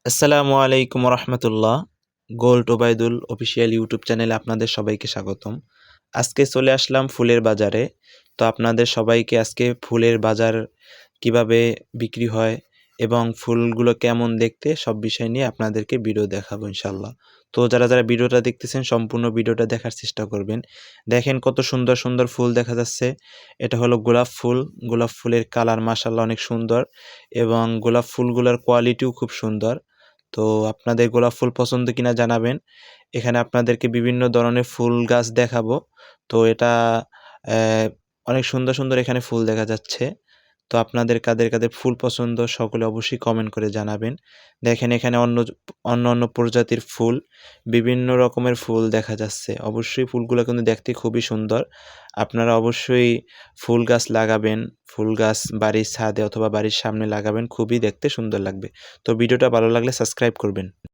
আসসালামু আলাইকুম রহমতুল্লাহ। Gold Obaidul official YouTube চ্যানেলে আপনাদের সবাইকে স্বাগতম। আজকে চলে আসলাম ফুলের বাজারে। তো আপনাদের সবাইকে আজকে ফুলের বাজার কিভাবে বিক্রি হয় এবং ফুলগুলো কেমন দেখতে সব বিষয় নিয়ে আপনাদেরকে ভিডিও দেখাবো ইনশাল্লাহ। তো যারা যারা ভিডিওটা দেখতেছেন সম্পূর্ণ ভিডিওটা দেখার চেষ্টা করবেন। দেখেন কত সুন্দর সুন্দর ফুল দেখা যাচ্ছে। এটা হলো গোলাপ ফুল। গোলাপ ফুলের কালার মাশাআল্লাহ অনেক সুন্দর এবং গোলাপ ফুলগুলোর কোয়ালিটিও খুব সুন্দর। তো আপনাদের গোলাপ ফুল পছন্দ কিনা জানাবেন। এখানে আপনাদেরকে বিভিন্ন ধরনের ফুল গাছ দেখাবো। তো এটা অনেক সুন্দর সুন্দর এখানে ফুল দেখা যাচ্ছে। তো আপনাদের কাদের কাদের ফুল পছন্দ সকলে অবশ্যই কমেন্ট করে জানাবেন। দেখেন এখানে অন্য প্রজাতির ফুল, বিভিন্ন রকমের ফুল দেখা যাচ্ছে। অবশ্যই ফুলগুলো কিন্তু দেখতে খুবই সুন্দর। আপনারা অবশ্যই ফুল গাছ লাগাবেন। ফুল গাছ বাড়ির ছাদে অথবা বাড়ির সামনে লাগাবেন, খুবই দেখতে সুন্দর লাগবে। তো ভিডিওটা ভালো লাগলে সাবস্ক্রাইব করবেন।